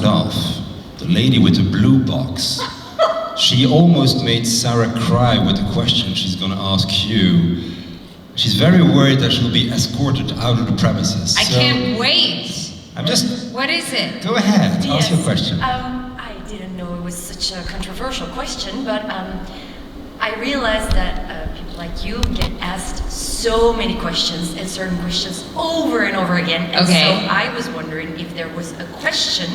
Golf, the lady with the blue box, she almost made Sarah cry with the question she's going to ask you. She's very worried that she'll be escorted out of the premises. I can't wait. What is it? Go ahead, ask your question. I didn't know it was such a controversial question, but I realized that people like you get asked so many questions and certain questions over and over again. And Okay. so I was wondering if there was a question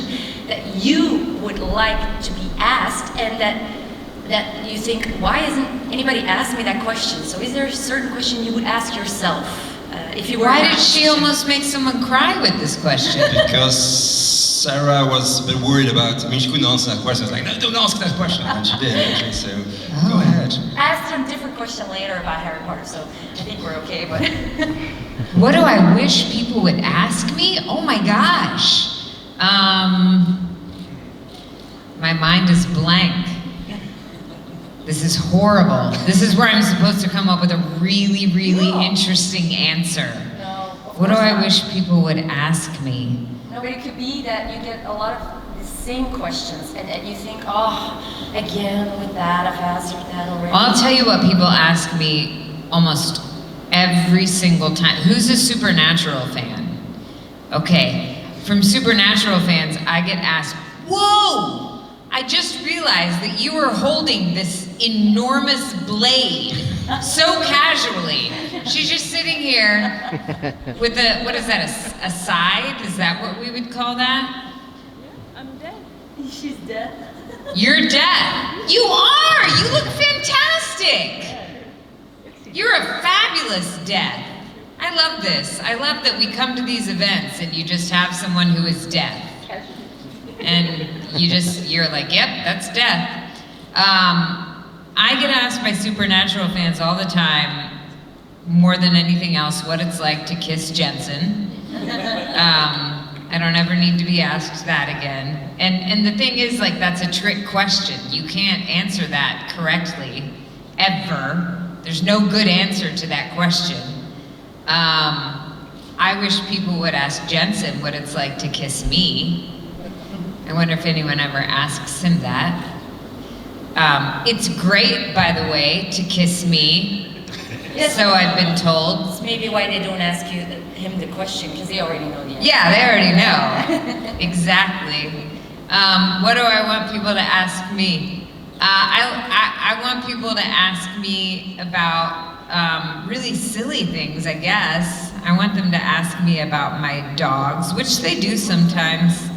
that you would like to be asked and that you think, why hasn't anybody asked me that question? So is there a certain question you would ask yourself if you were Why did asked? she almost make someone cry with this question? Because Sarah was a bit worried about, she couldn't answer that question. I was like, no, don't ask that question. And she did, actually, so go ahead. I asked a different question later about Harry Potter, so I think we're okay, but... What do I wish people would ask me? Oh my gosh. My mind is blank. This is horrible. This is where I'm supposed to come up with a really, really interesting answer. No, What do I wish people would ask me? No, but it could be that you get a lot of the same questions and you think, oh, again with that, I've answered that already. I'll tell you what people ask me almost every single time. Who's a Supernatural fan? Okay, from Supernatural fans, I get asked, whoa! I just realized that you were holding this enormous blade so casually. She's just sitting here with a, what is that, a scythe? Is that what we would call that? Yeah, I'm dead. She's dead. You're dead. You are! You look fantastic! You're a fabulous death. I love this. I love that we come to these events and you just have someone who is death. And you're like, yep, that's death. I get asked by Supernatural fans all the time, more than anything else, what it's like to kiss Jensen. I don't ever need to be asked that again. And the thing is, like, that's a trick question. You can't answer that correctly, ever. There's no good answer to that question. I wish people would ask Jensen what it's like to kiss me. I wonder if anyone ever asks him that. It's great, by the way, to kiss me. Yes. So I've been told. That's maybe why they don't ask him the question, because they already know the answer. Yeah, they already know. Exactly. What do I want people to ask me? I want people to ask me about really silly things, I guess. I want them to ask me about my dogs, which they do sometimes.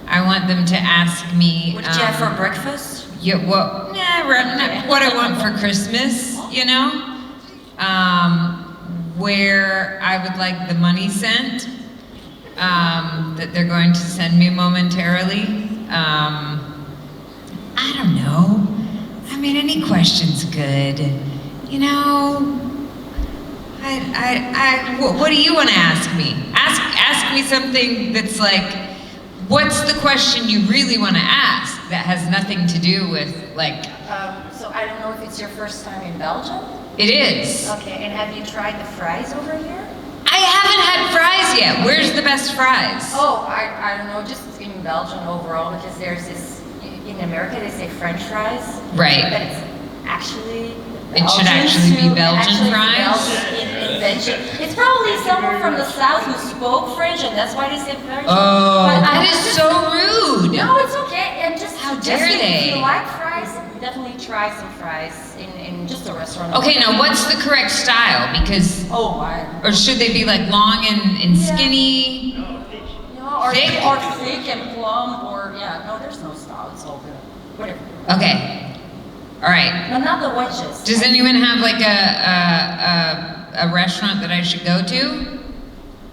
I want them to ask me... What did you have for breakfast? Yeah, what I want for Christmas, you know? Where I would like the money sent, that they're going to send me momentarily. I don't know. I mean, any question's good. You know, what do you want to ask me? Ask me something that's like, what's the question you really want to ask that has nothing to do with, like... So I don't know if it's your first time in Belgium? It is. Okay, and have you tried the fries over here? I haven't had fries yet. Where's the best fries? Oh, I don't know, just in Belgium overall, because there's this, in America they say French fries. Right. But it's actually... It should actually be Belgian fries? Belgian invention. It's probably someone from the south who spoke French, and that's why they say French. Oh, But that is so rude. No, it's okay. And just How just dare if they? you like fries, definitely try some fries in just a restaurant. Okay, now what's the correct style? Because, Oh, or should they be like long and skinny? or Thick? thick and plump, or no, there's no style. It's all good. Whatever. Okay. All right. But not the wedges. Does anyone have like a restaurant that I should go to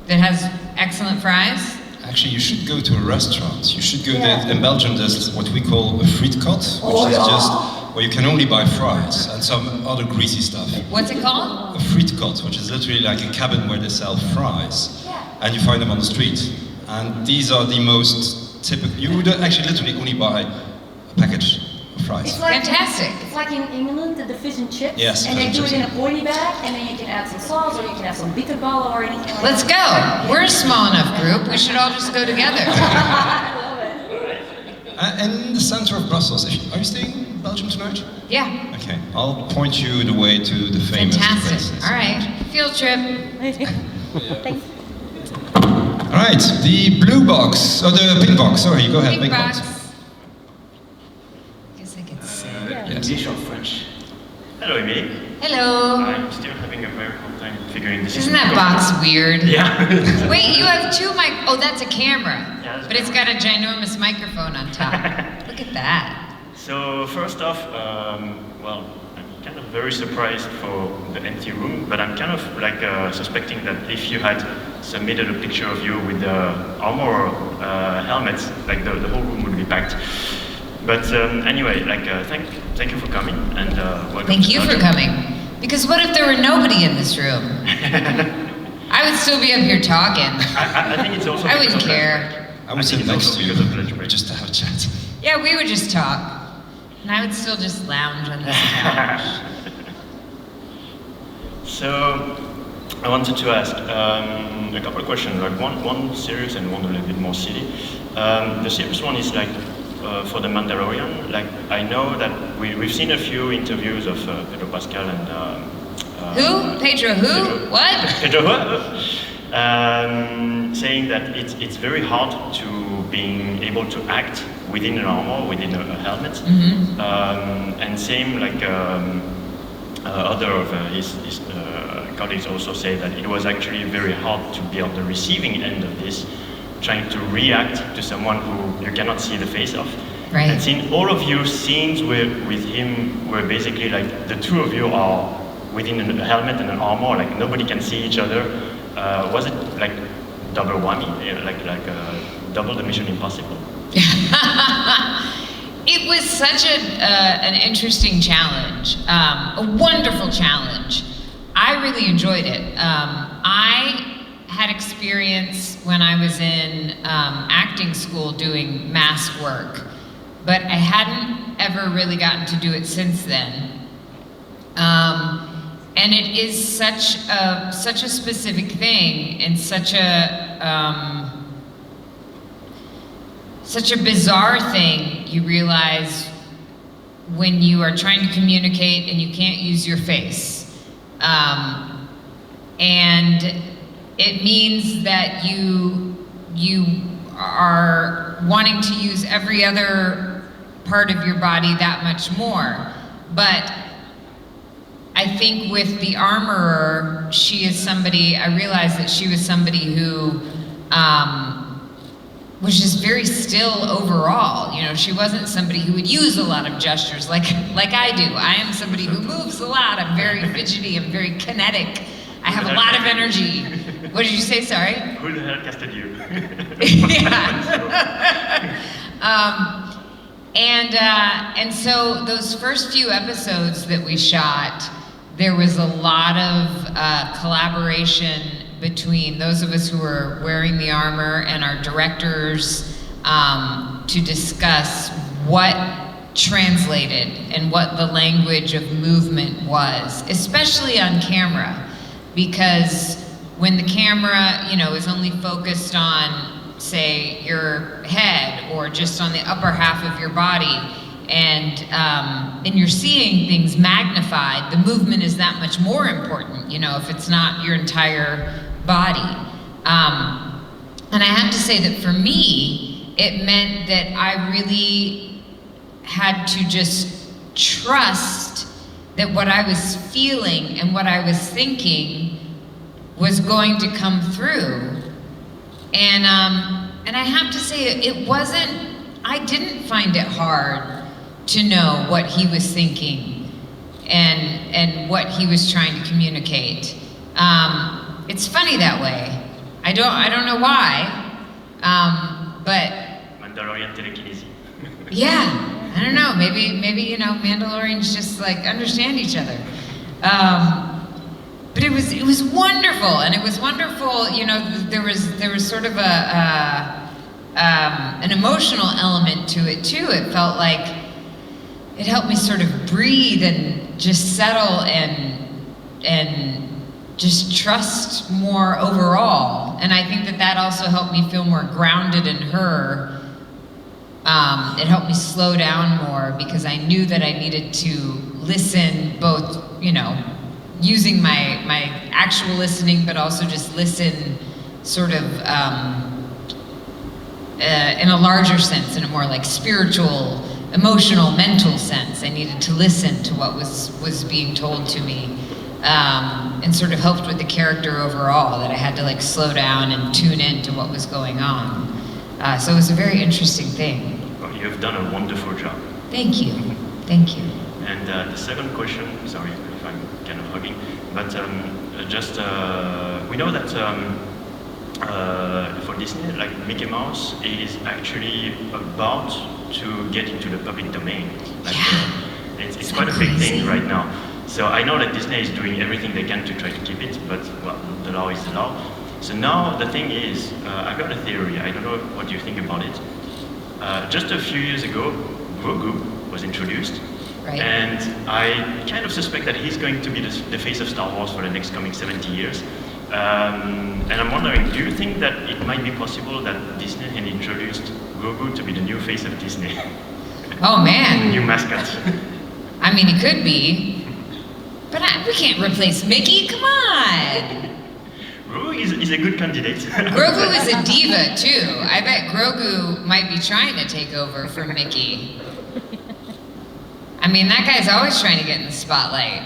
that has excellent fries? Actually, you should go to a restaurant. You should go there. In Belgium, there's what we call a frietkat, which is just where you can only buy fries and some other greasy stuff. What's it called? A frietkat, which is literally like a cabin where they sell fries, and you find them on the street. And these are the most typical. You would actually literally only buy a package of fries. It's like, Fantastic. It's like in England, the fish and chips. Yes, and they fish do and it in chips. a pointy bag, and then you can add some sauce, or you can have some bitterball or anything like Let's that. go. We're a small enough group. We should all just go together. I love it. In the center of Brussels. Are you staying in Belgium tonight? Yeah. Okay, I'll point you the way to the famous Fantastic. places. All right. Field trip. Thanks. All right, the blue box, or the pink box, sorry, go ahead, Big pink box. box. Guess I could say. Yes. English or French? Hello, Emily. Hello. I'm still having a very hard time figuring this Isn't that box weird? Yeah. Wait, you have two mic. Oh, that's a camera. Yeah, that's But it's got a ginormous microphone on top. Look at that. So first off, well, I'm kind of very surprised for the empty room, but I'm kind of like suspecting that if you had submitted a picture of you with the armor helmets, like the whole room would be packed. But anyway, like thank you for coming and welcome. Thank to you for Belgium. coming. Because what if there were nobody in this room? I would still be up here talking. I think it's also. I because wouldn't of lunch care. break. I would sit think it's next also to you because of lunch break. just to have a chat. Yeah, we would just talk. And I would still just lounge on this couch. So, I wanted to ask a couple of questions, like one serious and one a little bit more silly. The serious one is like for the Mandalorian. Like I know that we've seen a few interviews of Pedro Pascal and Who? Pedro who? Pedro- What? Pedro who? Saying that it's very hard to being able to act within an armor, within a helmet, and same like other of his colleagues also say that it was actually very hard to be on the receiving end of this, trying to react to someone who you cannot see the face of. Right. And seeing all of your scenes with him were basically like the two of you are within a helmet and an armor, like nobody can see each other. Was it like double whammy, like double the Mission Impossible? It was such an interesting challenge, a wonderful challenge. I really enjoyed it. I had experience when I was in acting school doing mask work, but I hadn't ever really gotten to do it since then. And it is such a specific thing and such a bizarre thing. You realize when you are trying to communicate and you can't use your face. And it means that you are wanting to use every other part of your body that much more. But I think with the armorer, she is somebody, I realized that she was somebody who was just very still overall. You know, she wasn't somebody who would use a lot of gestures like I do. I am somebody who moves a lot. I'm very fidgety, I'm very kinetic. I have a lot of energy. What did you say, sorry? Who the hell casted you? And so those first few episodes that we shot, there was a lot of collaboration between those of us who were wearing the armor and our directors to discuss what translated and what the language of movement was, especially on camera, because when the camera, you know, is only focused on, say, your head or just on the upper half of your body, and you're seeing things magnified, the movement is that much more important, you know, if it's not your entire body. And I have to say that for me, it meant that I really had to just trust that what I was feeling and what I was thinking was going to come through. And I have to say, it wasn't, I didn't find it hard to know what he was thinking and what he was trying to communicate. It's funny that way. I don't know why, but Mandalorian telekinesis. yeah, I don't know. Maybe you know, Mandalorians just like understand each other. But it was wonderful, and it was wonderful. You know, there was sort of an emotional element to it too. It felt like it helped me sort of breathe and just settle and just trust more overall. And I think that also helped me feel more grounded in her It helped me slow down more because I knew that I needed to listen both, using my actual listening, but also just listen sort of in a larger sense, in a more like spiritual, emotional, mental sense. I needed to listen to what was being told to me, and sort of helped with the character overall, that I had to like slow down and tune in to what was going on. So it was a very interesting thing. Well, you have done a wonderful job. Thank you. Thank you. And the second question, sorry if I'm kind of hugging, but we know that for Disney, like Mickey Mouse is actually about to get into the public domain. Like, it's quite a big thing right now. So I know that Disney is doing everything they can to try to keep it, but well, the law is the law. So now the thing is, I got a theory. I don't know what you think about it. Just a few years ago, Grogu was introduced. Right. And I kind of suspect that he's going to be the face of Star Wars for the next coming 70 years. And I'm wondering, do you think that it might be possible that Disney had introduced Grogu to be the new face of Disney? Oh The man. new mascot. I mean, it could be. But we can't replace Mickey, come on! Grogu is a good candidate. Grogu is a diva too. I bet Grogu might be trying to take over for Mickey. I mean, that guy's always trying to get in the spotlight.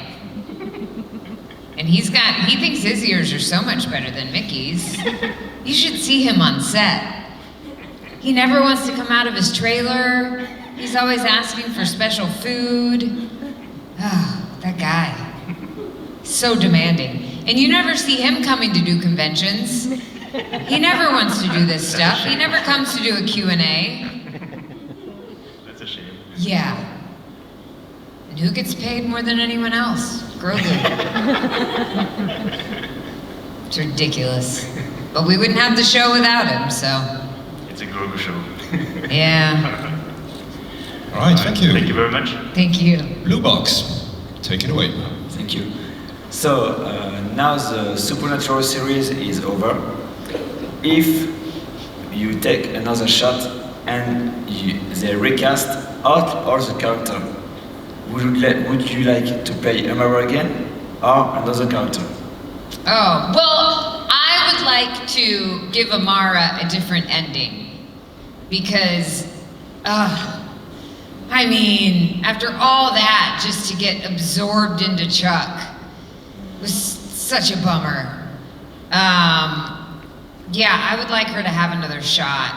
And he thinks his ears are so much better than Mickey's. You should see him on set. He never wants to come out of his trailer. He's always asking for special food. Oh, that guy. So demanding. And you never see him coming to do conventions. He never wants to do this stuff. He never comes to do a Q&A. That's a shame. Yeah. And who gets paid more than anyone else? Grogu. It's ridiculous. But we wouldn't have the show without him, so. It's a Grogu show. Yeah. All right, thank you. Thank you very much. Thank you. Blue Box, take it away. Thank you. So now the Supernatural series is over. If you take another shot and they recast all the character, would you like to play Amara again or another character? Oh, well, I would like to give Amara a different ending. Because, I mean, after all that, just to get absorbed into Chuck was such a bummer. Yeah, I would like her to have another shot.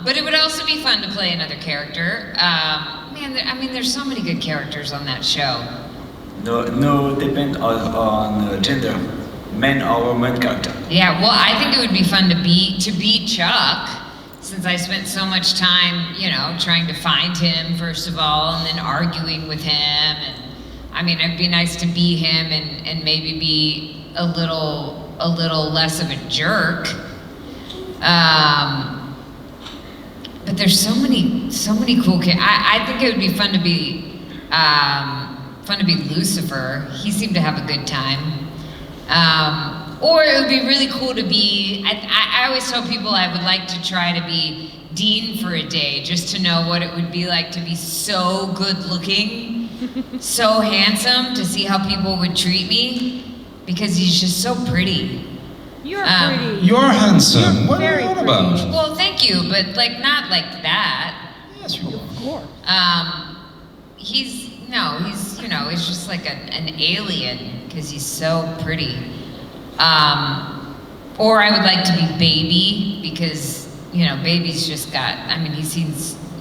But it would also be fun to play another character. Man, there's so many good characters on that show. No, depend on gender, man or woman character. Yeah, well, I think it would be fun to beat Chuck, since I spent so much time, trying to find him first of all, and then arguing with him. And I mean, it'd be nice to be him and maybe be a little less of a jerk. But there's so many cool kids. I think it would be fun to be Lucifer. He seemed to have a good time. Or it would be really cool to be, I always tell people I would like to try to be Dean for a day, just to know what it would be like to be so good looking, so handsome, to see how people would treat me, because he's just so pretty. You're pretty. You're handsome. You're What are very you on pretty. about? Well, thank you, but not like that. Yes, you are. Of course. He's just like an alien, because he's so pretty. Or I would like to be Baby, because, Baby's just got,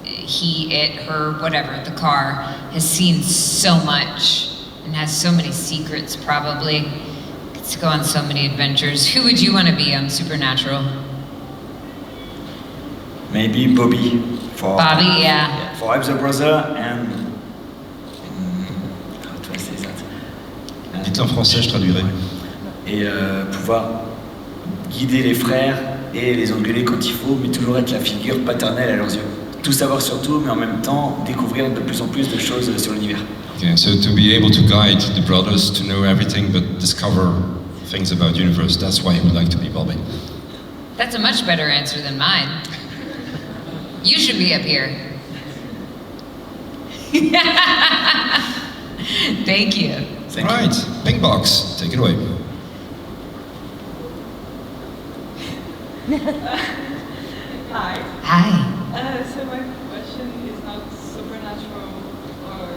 he, it, her, whatever, the car, has seen so much and has so many secrets, probably. Gets to go on so many adventures. Who would you want to be on Supernatural? Maybe Bobby for Bobby, yeah. for I'm the brother and how do I say that? Dites en français, je traduirai. Et pouvoir guider les frères et les engueuler quand il faut, mais toujours être la figure paternelle à leurs yeux. Tout savoir sur tout, mais en même temps découvrir de plus en plus de choses sur l'univers. Okay, so to be able to guide the brothers, to know everything, but discover things about the universe, that's why he would like to be Bobby. That's a much better answer than mine. You should be up here. Thank you. Thank Right, Pink Box, take it away. Hi. Hi. So my question is not supernatural or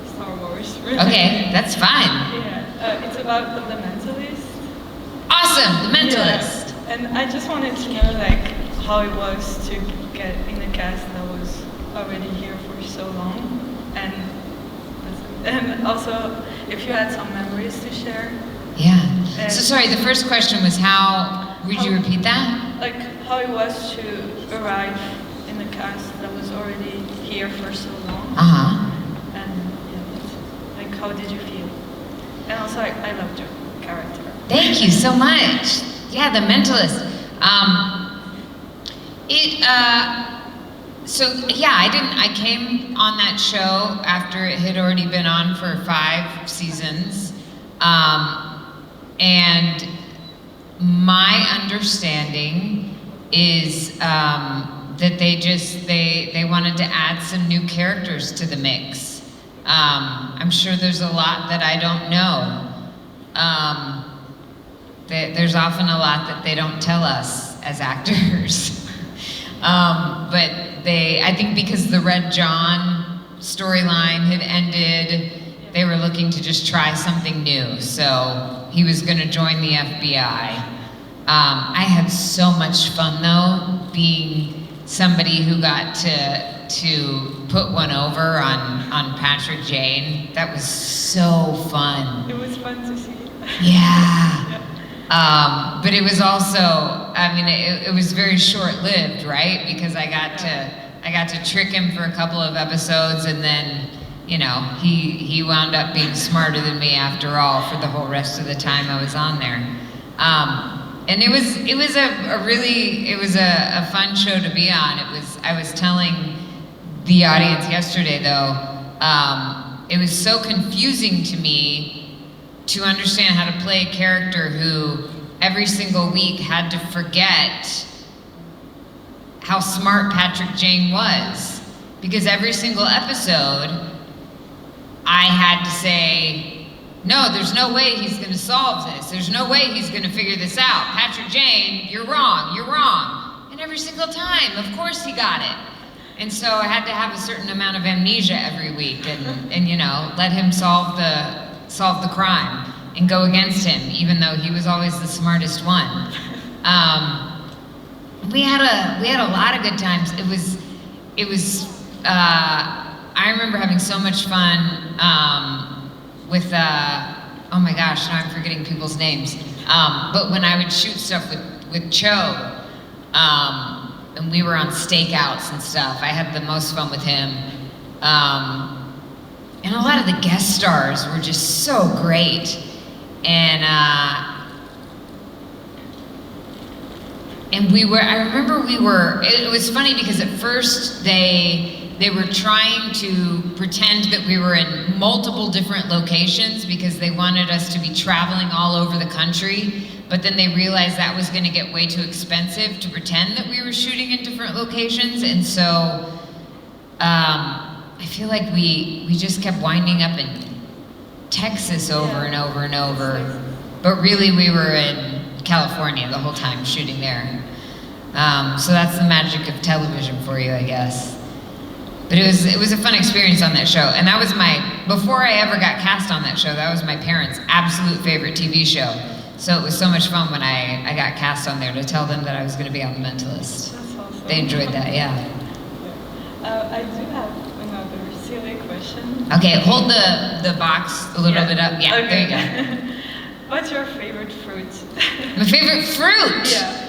Star Wars. Really. Okay, that's fine. Yeah. It's about The Mentalist. Awesome, The Mentalist. Yeah. And I just wanted to know like how it was to get in a cast that was already here for so long, and also if you had some memories to share. Yeah. So sorry, the first question was how, would you repeat that? Like how it was to arrive in a cast that was already here for so long. Uh-huh. And yeah, like how did you feel? And also I loved your character. Thank you so much. Yeah, The Mentalist. I came on that show after it had already been on for 5 seasons. And my understanding is that they wanted to add some new characters to the mix. I'm sure there's a lot that I don't know. There's often a lot that they don't tell us as actors. But I think because the Red John storyline had ended, they were looking to just try something new. So he was going to join the FBI. I had so much fun though, being somebody who got to put one over on Patrick Jane. That was so fun. It was fun to see. Yeah. But it was also, I mean, it was very short-lived, right? Because I got to trick him for a couple of episodes, and then, you know, he wound up being smarter than me after all for the whole rest of the time I was on there. And it was a fun show to be on. I was telling the audience yesterday though, it was so confusing to me to understand how to play a character who every single week had to forget how smart Patrick Jane was. Because every single episode, I had to say, no, there's no way he's gonna solve this. There's no way he's gonna figure this out. Patrick Jane, you're wrong. And every single time, of course he got it. And so I had to have a certain amount of amnesia every week and you know, let him solve the crime and go against him, even though he was always the smartest one. We had a lot of good times. I remember having so much fun with oh my gosh, now I'm forgetting people's names. But when I would shoot stuff with Cho, and we were on stakeouts and stuff, I had the most fun with him. And a lot of the guest stars were just so great. And I remember it was funny because at first they were trying to pretend that we were in multiple different locations because they wanted us to be traveling all over the country, but then they realized that was gonna get way too expensive to pretend that we were shooting in different locations, and so I feel like we just kept winding up in Texas over and over and over, but really we were in California the whole time shooting there. So that's the magic of television for you, I guess. But it was a fun experience on that show, and that was before I ever got cast on that show, that was my parents' absolute favorite TV show. So it was so much fun when I got cast on there to tell them that I was going to be on The Mentalist. That's awesome. They enjoyed that, yeah. I do have another silly question. Okay, hold the box a little bit up. Yeah, Okay. there you go. What's your favorite fruit? My favorite fruit? Yeah.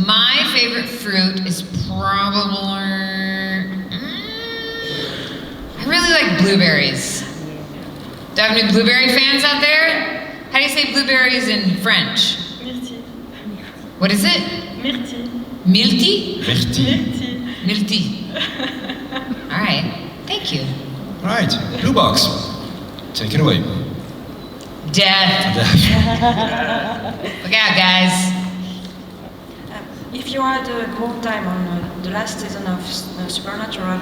My favorite fruit is probably... I really like blueberries. Do I have any blueberry fans out there? How do you say blueberries in French? Myrtille. What is it? Myrtille. Milty? Myrtille. Milty. All right, thank you. Right, Blue Box, take it away. Death. Look out, guys. if you had more time on the last season of Supernatural,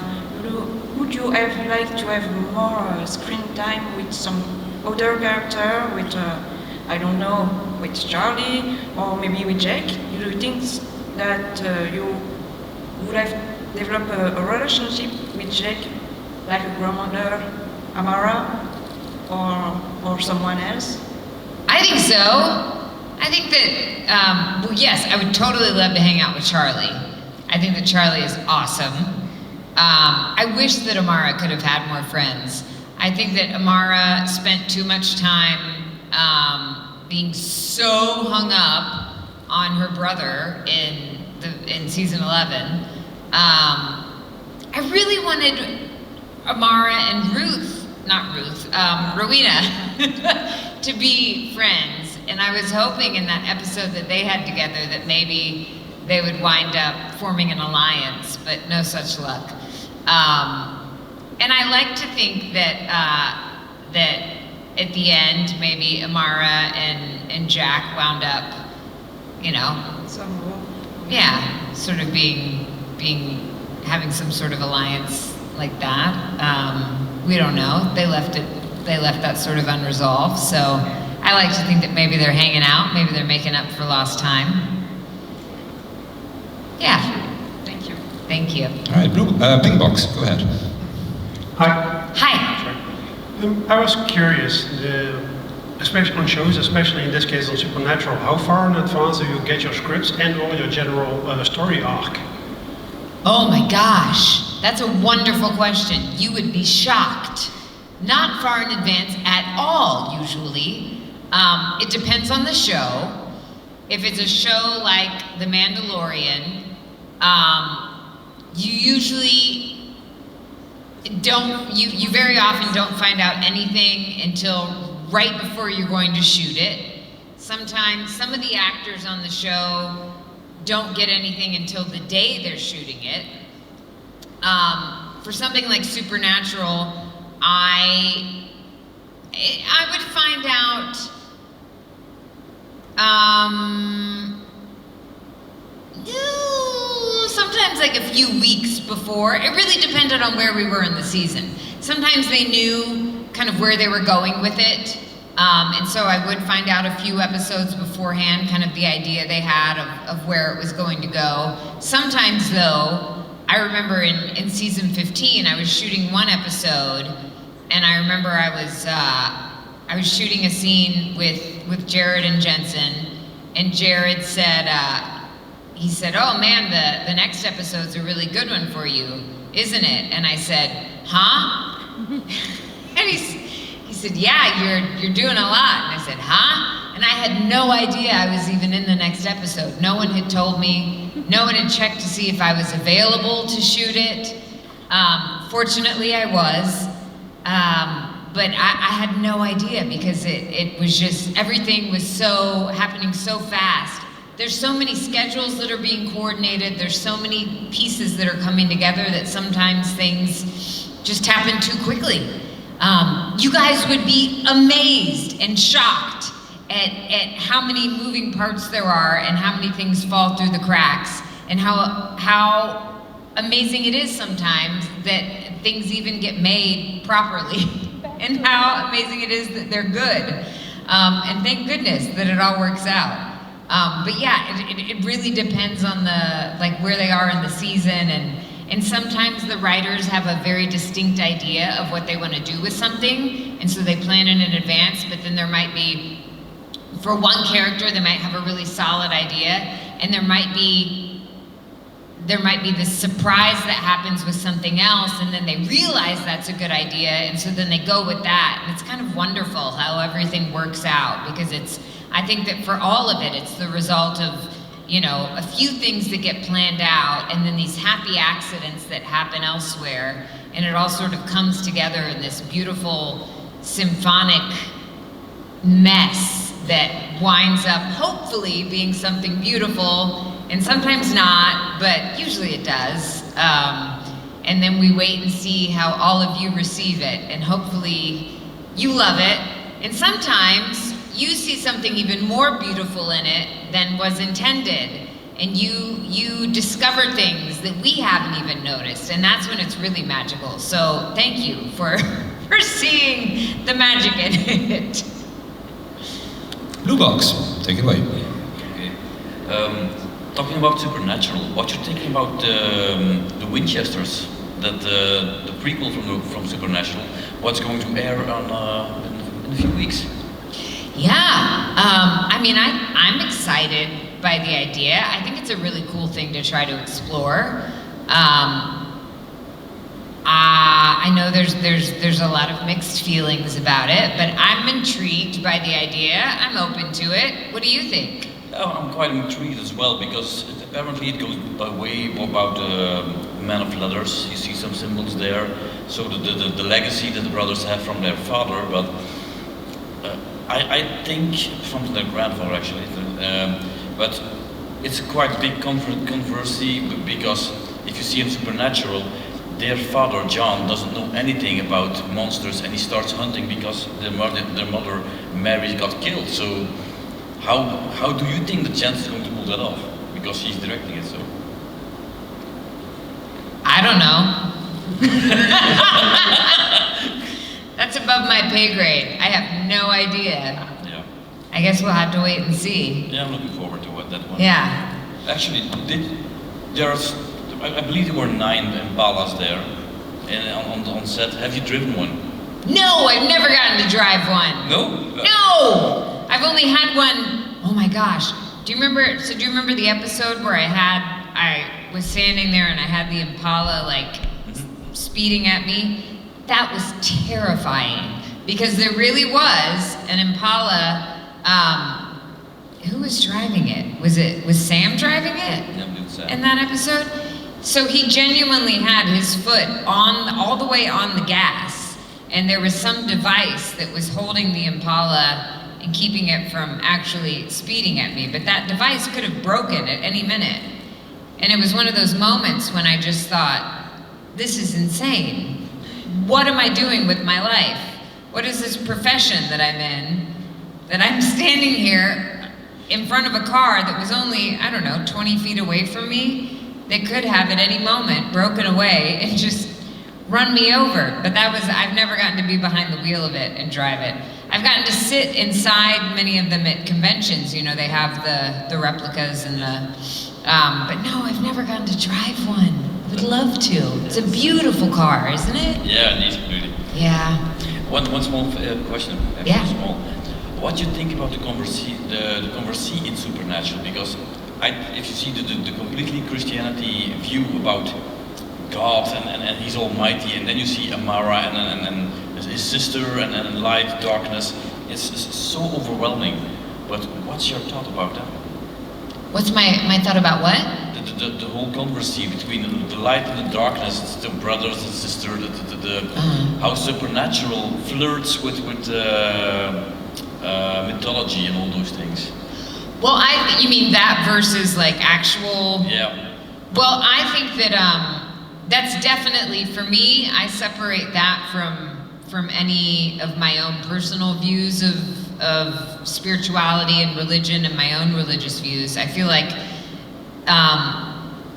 would you have liked to have more screen time with some other character, with I don't know, with Charlie or maybe with Jake? Do you think that you would have developed a relationship with Jake, like a grandmother, Amara, or someone else? I think so. I think that, well, yes, I would totally love to hang out with Charlie. I think that Charlie is awesome. I wish that Amara could have had more friends. I think that Amara spent too much time being so hung up on her brother in season 11. I really wanted Amara and Rowena to be friends, and I was hoping in that episode that they had together that maybe they would wind up forming an alliance, but no such luck. And I like to think that that at the end maybe Amara and Jack wound up, you know, yeah, sort of having some sort of alliance like that. We don't know. They left that sort of unresolved. So I like to think that maybe they're hanging out, maybe they're making up for lost time. Yeah. Thank you. Thank you. All right, Pink Box, go ahead. Hi. Hi. I was curious, especially on shows, especially in this case on Supernatural, how far in advance do you get your scripts and or your general story arc? Oh my gosh, that's a wonderful question. You would be shocked. Not far in advance at all, usually. It depends on the show. If it's a show like The Mandalorian, you usually you very often don't find out anything until right before you're going to shoot it. Sometimes some of the actors on the show don't get anything until the day they're shooting it. For something like Supernatural, I would find out sometimes like a few weeks before. It really depended on where we were in the season. Sometimes they knew kind of where they were going with it. And so I would find out a few episodes beforehand, kind of the idea they had of where it was going to go. Sometimes though, I remember in season 15, I was shooting one episode, and I remember I was shooting a scene with Jared and Jensen, and Jared said, he said, "Oh man, the next episode's a really good one for you, isn't it?" And I said, "Huh?" And he said, "Yeah, you're doing a lot." And I said, "Huh?" And I had no idea I was even in the next episode. No one had told me. No one had checked to see if I was available to shoot it. Fortunately, I was. But I had no idea because it was just, everything was so happening so fast. There's so many schedules that are being coordinated. There's so many pieces that are coming together that sometimes things just happen too quickly. You guys would be amazed and shocked at how many moving parts there are and how many things fall through the cracks and how amazing it is sometimes that things even get made properly and how amazing it is that they're good. And thank goodness that it all works out. But yeah, it really depends on where they are in the season, and sometimes the writers have a very distinct idea of what they want to do with something, and so they plan it in advance, but then there might be, for one character, they might have a really solid idea, and there might be this surprise that happens with something else, and then they realize that's a good idea, and so then they go with that. And it's kind of wonderful how everything works out, because I think that for all of it, it's the result of, a few things that get planned out, and then these happy accidents that happen elsewhere, and it all sort of comes together in this beautiful symphonic mess that winds up hopefully being something beautiful, and sometimes not, but usually it does. And then we wait and see how all of you receive it, and hopefully you love it. And sometimes you see something even more beautiful in it than was intended. and you discover things that we haven't even noticed, and that's when it's really magical. So thank you for seeing the magic in it. Blue box, take it away. Okay. Talking about Supernatural, what you're thinking about the Winchesters, that the prequel from Supernatural, what's going to air on in a few weeks? Yeah, I mean, I'm excited by the idea. I think it's a really cool thing to try to explore. I know there's a lot of mixed feelings about it, but I'm intrigued by the idea. I'm open to it. What do you think? I'm quite intrigued as well, because apparently it goes way more about Man of Leathers. You see some symbols there, so the legacy that the brothers have from their father, but I think from their grandfather actually. But it's quite a big controversy, because if you see in Supernatural, their father John doesn't know anything about monsters, and he starts hunting because their mother Mary got killed. So how do you think the chance is going to pull that off? Because he's directing it, so. I don't know. That's above my pay grade. I have no idea. Yeah. I guess we'll have to wait and see. Yeah, I'm looking forward to that one. Yeah. Actually, I believe there were 9 Impalas there, and on set. Have you driven one? No, I've never gotten to drive one. No. No! I've only had one. Oh my gosh. Do you remember the episode where I was standing there and I had the Impala speeding at me? That was terrifying, because there really was an Impala. Who was driving it? Was Sam driving it? Yeah, it was Sam. In that episode? So he genuinely had his foot all the way on the gas, and there was some device that was holding the Impala and keeping it from actually speeding at me. But that device could have broken at any minute. And it was one of those moments when I just thought, this is insane. What am I doing with my life? What is this profession that I'm in, that I'm standing here in front of a car that was only, 20 feet away from me, that could have at any moment broken away and just run me over. But I've never gotten to be behind the wheel of it and drive it. I've gotten to sit inside many of them at conventions. They have the replicas and but no, I've never gotten to drive one. I would love to. It's a beautiful car, isn't it? Yeah, it is really. Yeah. One small question. Yeah. Small. What do you think about the controversy in Supernatural? Because if you see the completely Christianity view about God and He's Almighty, and then you see Amara and his sister and light, darkness, it's so overwhelming. But what's your thought about that? What's my thought about what? The whole controversy between the light and the darkness, the brothers and sister, how Supernatural flirts with mythology and all those things. Well, you mean that versus actual? Yeah. Well, I think that that's definitely, for me, I separate that from any of my own personal views of spirituality and religion and my own religious views. I feel like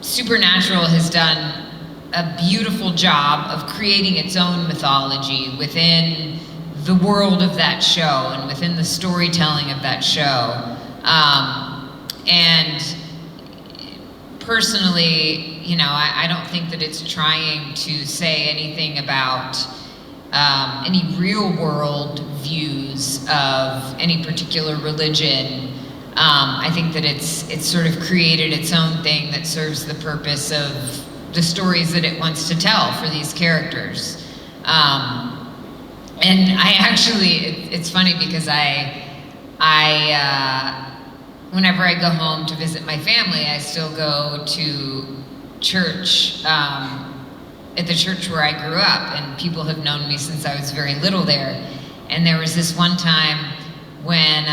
Supernatural has done a beautiful job of creating its own mythology within the world of that show and within the storytelling of that show. And personally, I don't think that it's trying to say anything about any real world views of any particular religion. I think that it's sort of created its own thing that serves the purpose of the stories that it wants to tell for these characters. And I actually, it's funny because whenever I go home to visit my family, I still go to church, at the church where I grew up, and people have known me since I was very little there. And there was this one time when,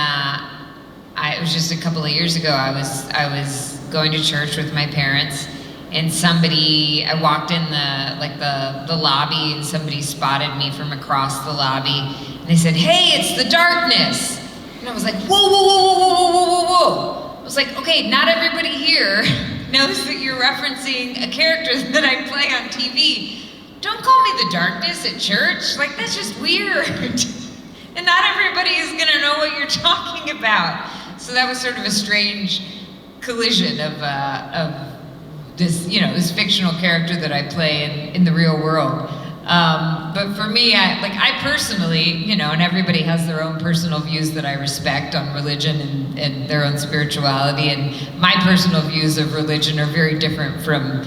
it was just a couple of years ago, I was going to church with my parents, and I walked in the lobby, and somebody spotted me from across the lobby, and they said, "Hey, it's the darkness." And I was like, whoa, whoa, whoa, whoa, whoa, whoa, whoa, whoa. was like, okay, not everybody here knows that you're referencing a character that I play on TV. Don't call me the darkness at church. Like, that's just weird. And not everybody is gonna know what you're talking about. So that was sort of a strange collision of this, you know, this fictional character that I play in the real world. But for me, I personally, you know, and everybody has their own personal views that I respect on religion and their own spirituality, and my personal views of religion are very different from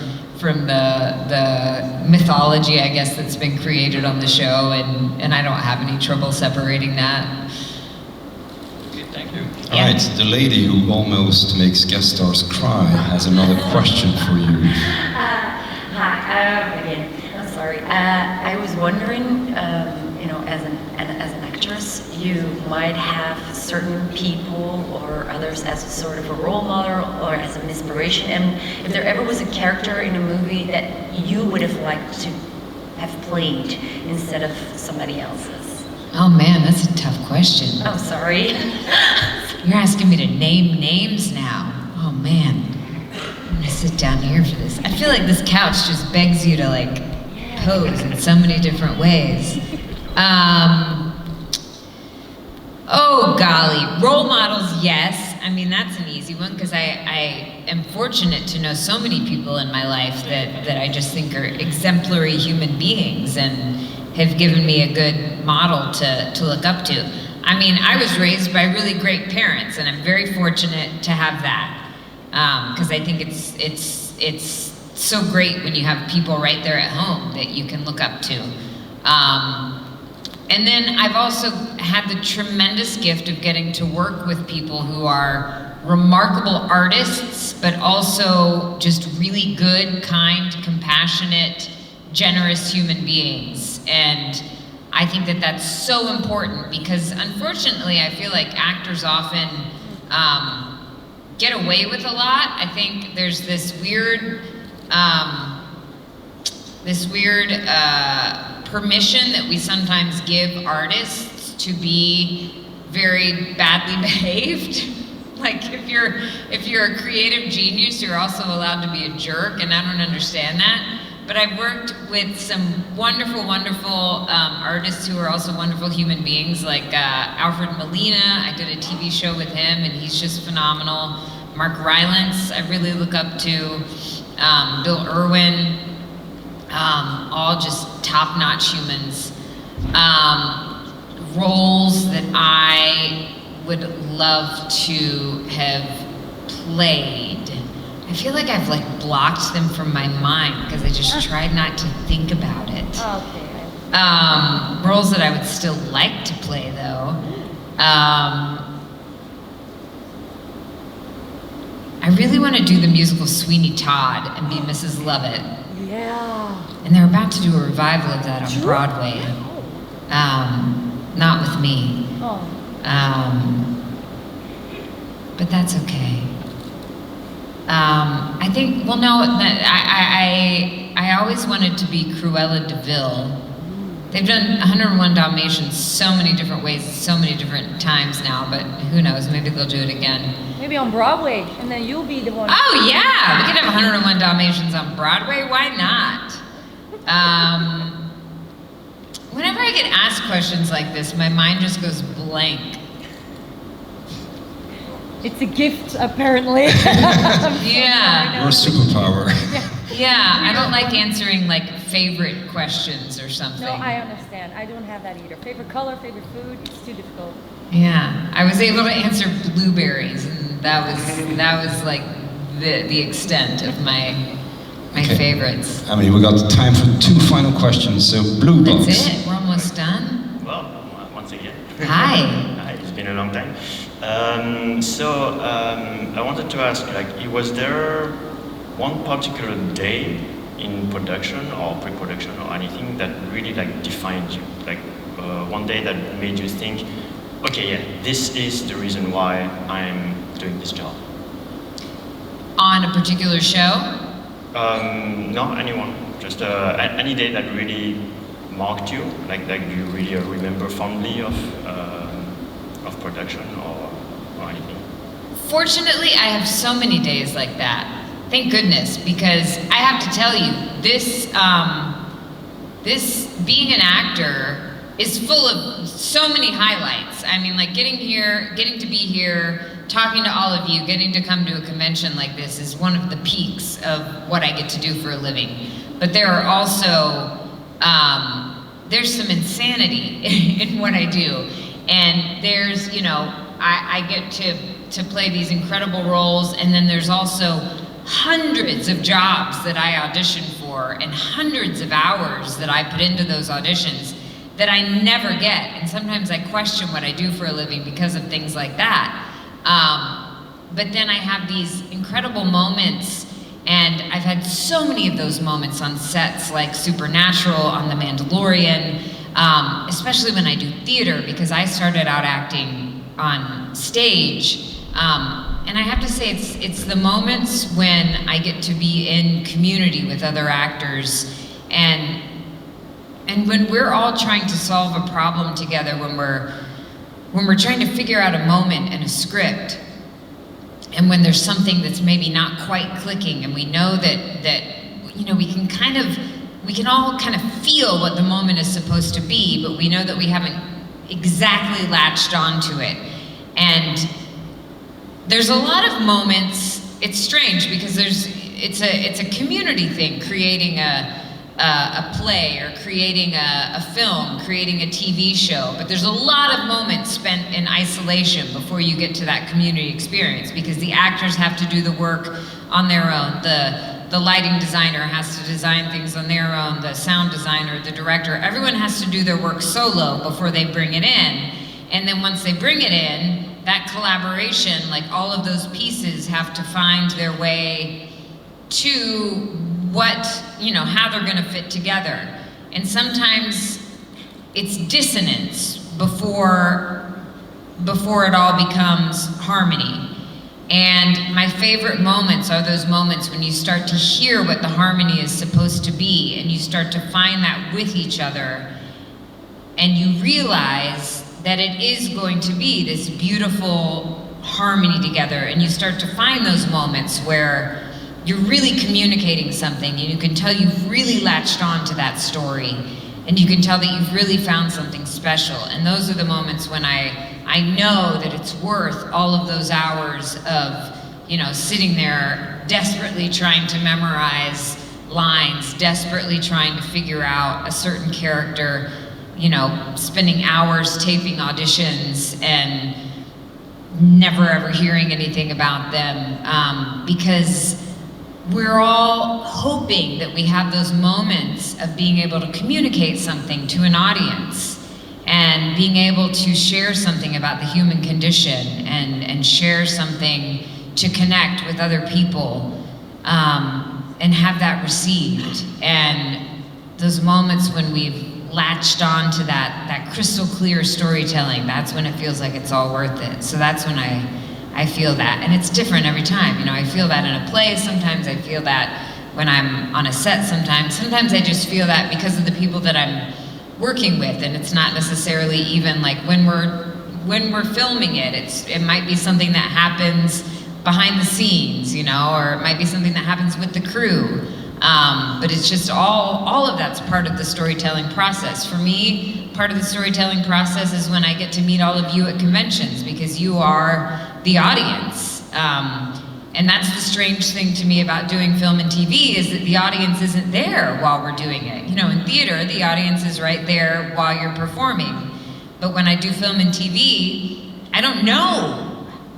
the mythology, I guess, that's been created on the show, and I don't have any trouble separating that. Okay, thank you. All right, the lady who almost makes guest stars cry has another question for you. Hi, again, I'm sorry. I was wondering, you know, as an actress, you might have certain people or others as a sort of a role model or as an inspiration. And if there ever was a character in a movie that you would have liked to have played instead of somebody else's. Oh man, that's a tough question. Oh, sorry. You're asking me to name names now. Oh man, I'm gonna sit down here for this. I feel like this couch just begs you to like pose in so many different ways. Oh golly, role models, yes. I mean, that's an easy one because I am fortunate to know so many people in my life that I just think are exemplary human beings and have given me a good model to look up to. I mean, I was raised by really great parents, and I'm very fortunate to have that because I think it's so great when you have people right there at home that you can look up to. And then I've also had the tremendous gift of getting to work with people who are remarkable artists, but also just really good, kind, compassionate, generous human beings. And I think that that's so important because unfortunately I feel like actors often get away with a lot. I think there's this weird permission that we sometimes give artists to be very badly behaved. Like if you're a creative genius, you're also allowed to be a jerk, and I don't understand that. But I've worked with some wonderful, wonderful artists who are also wonderful human beings, like Alfred Molina. I did a TV show with him, and he's just phenomenal. Mark Rylance, I really look up to. Bill Irwin. All just top-notch humans. Roles that I would love to have played. I feel like I've like blocked them from my mind because I just tried not to think about it. Okay. Roles that I would still like to play though. I really want to do the musical Sweeney Todd and be Mrs. Lovett. Yeah. And they're about to do a revival of that on Broadway. Not with me. Oh. But that's okay. I think, well, no, I always wanted to be Cruella de Vil. They've done 101 Dalmatians so many different ways, so many different times now, but who knows, maybe they'll do it again. Maybe on Broadway, and then you'll be the one. Oh yeah, we could have 101 Dalmatians on Broadway, why not? Whenever I get asked questions like this, my mind just goes blank. It's a gift, apparently. Yeah. Your superpower. Yeah, I don't like answering like favorite questions or something. No, I understand. I don't have that either. Favorite color, favorite food, it's too difficult. Yeah, I was able to answer blueberries, and that was like the extent of my Okay. favorites. Emily, we got time for 2 final questions. So, blue box. That's it. We're almost done. Well, once again. Hi. Hi, it's been a long time. I wanted to ask, like, was there one particular day in production or pre-production or anything that really like defined you? Like one day that made you think, okay, yeah, this is the reason why I'm doing this job. On a particular show? No, anyone. Just any day that really marked you, like you really remember fondly of production or anything. Fortunately, I have so many days like that. Thank goodness, because I have to tell you, this being an actor is full of so many highlights. I mean, like getting to be here, talking to all of you, getting to come to a convention like this is one of the peaks of what I get to do for a living. But there are also, there's some insanity in what I do. And there's, I get to play these incredible roles, and then there's also hundreds of jobs that I audition for and hundreds of hours that I put into those auditions that I never get. And sometimes I question what I do for a living because of things like that. But then I have these incredible moments, and I've had so many of those moments on sets like Supernatural, on The Mandalorian, especially when I do theater, because I started out acting on stage. And I have to say, it's the moments when I get to be in community with other actors, and when we're all trying to solve a problem together, when we're trying to figure out a moment in a script, and when there's something that's maybe not quite clicking, and we know that we can all kind of feel what the moment is supposed to be, but we know that we haven't exactly latched onto it. And there's a lot of moments, it's strange because it's a community thing, creating a play or creating a film, creating a TV show, but there's a lot of moments spent in isolation before you get to that community experience, because the actors have to do the work on their own, the lighting designer has to design things on their own, the sound designer, the director, everyone has to do their work solo before they bring it in. And then once they bring it in, that collaboration, like all of those pieces have to find their way to how they're gonna fit together. And sometimes it's dissonance before it all becomes harmony. And my favorite moments are those moments when you start to hear what the harmony is supposed to be, and you start to find that with each other, and you realize that it is going to be this beautiful harmony together, and you start to find those moments where you're really communicating something, and you can tell you've really latched on to that story, and you can tell that you've really found something special. And those are the moments when I know that it's worth all of those hours of, sitting there desperately trying to memorize lines, desperately trying to figure out a certain character, spending hours taping auditions and never ever hearing anything about them, because we're all hoping that we have those moments of being able to communicate something to an audience and being able to share something about the human condition and share something to connect with other people, and have that received. And those moments when we've latched on to that crystal clear storytelling, that's when it feels like it's all worth it. So that's when I feel that, and it's different every time. I feel that in a play, sometimes I feel that when I'm on a set, sometimes I just feel that because of the people that I'm working with, and it's not necessarily even like when we're filming it, it might be something that happens behind the scenes, or it might be something that happens with the crew. But it's just all of that's part of the storytelling process. For me, part of the storytelling process is when I get to meet all of you at conventions, because you are the audience. And that's the strange thing to me about doing film and TV, is that the audience isn't there while we're doing it. In theater, the audience is right there while you're performing. But when I do film and TV, I don't know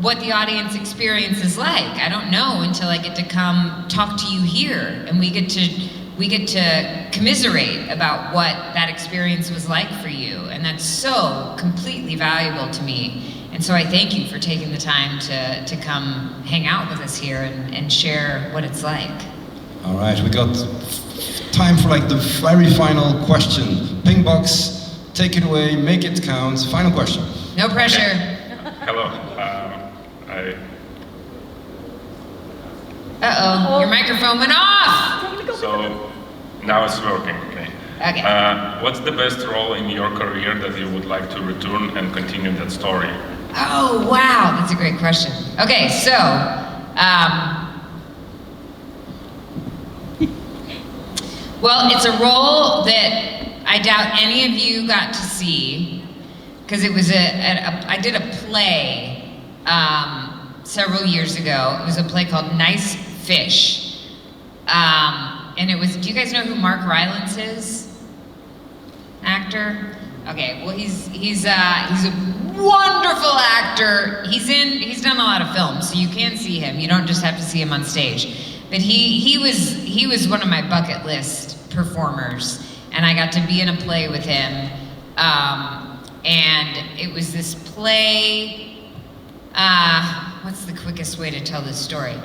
what the audience experience is like. I don't know until I get to come talk to you here, and we get to commiserate about what that experience was like for you, and that's so completely valuable to me. And so I thank you for taking the time to come hang out with us here and share what it's like. All right, we got time for the very final question. Pinkbox, take it away, make it count. Final question. No pressure. Hello. Uh-oh, your microphone went off! So now it's working, okay. Okay. What's the best role in your career that you would like to return and continue that story? Oh, wow, that's a great question. Okay, so, well, it's a role that I doubt any of you got to see, because it was I did a play several years ago. It was a play called Nice Fish. And it was, do you guys know who Mark Rylance is? Actor? Okay, well he's a wonderful actor. He's done a lot of films, so you can see him. You don't just have to see him on stage. But he was one of my bucket list performers, and I got to be in a play with him. And it was this play, what's the quickest way to tell this story?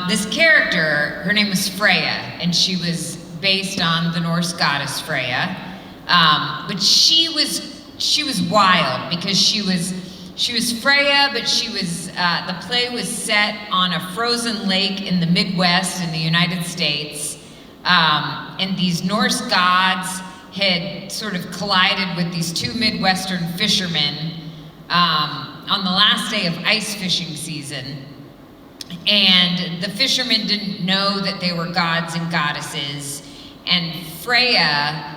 This character, her name was Freya, and she was based on the Norse goddess Freya. But she was wild because she was Freya, but the play was set on a frozen lake in the Midwest in the United States. And these Norse gods had sort of collided with these two Midwestern fishermen on the last day of ice fishing season. And the fishermen didn't know that they were gods and goddesses. And Freya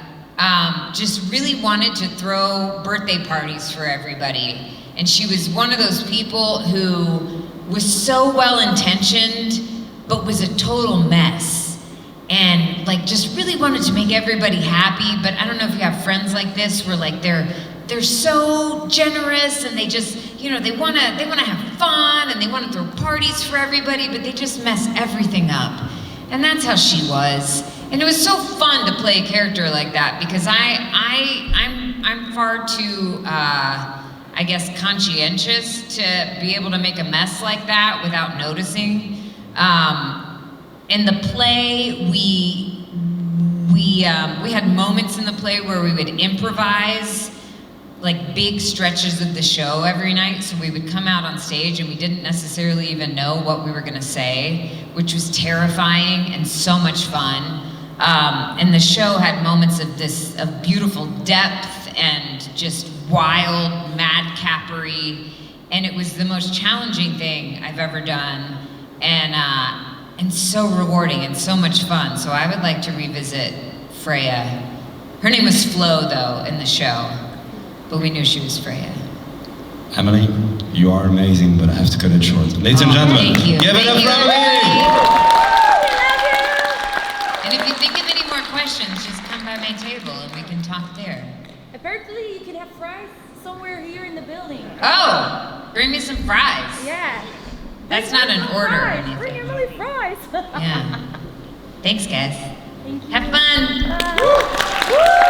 just really wanted to throw birthday parties for everybody. And she was one of those people who was so well-intentioned, but was a total mess. And like just really wanted to make everybody happy. But I don't know if you have friends like this where like they're so generous and they just, you know, they wanna have fun and they wanna throw parties for everybody, but they just mess everything up. And that's how she was. And it was so fun to play a character like that because I'm far too I guess conscientious to be able to make a mess like that without noticing. In the play, we had moments in the play where we would improvise like big stretches of the show every night. So we would come out on stage and we didn't necessarily even know what we were gonna say, which was terrifying and so much fun. And the show had moments of beautiful depth and just wild madcappery. And it was the most challenging thing I've ever done. And so rewarding and so much fun. So I would like to revisit Freya. Her name was Flo, though, in the show, but we knew she was Freya. Emily, you are amazing, but I have to cut it short. Ladies and gentlemen, thank you. give it up for everybody. Emily! And if you think of any more questions, just come by my table and we can talk there. Apparently, you can have fries somewhere here in the building. Oh, bring me some fries. Yeah. That's not an order or Fries. anything. Bring Emily fries. Yeah. Thanks, guys. Thank you. Have fun. Bye.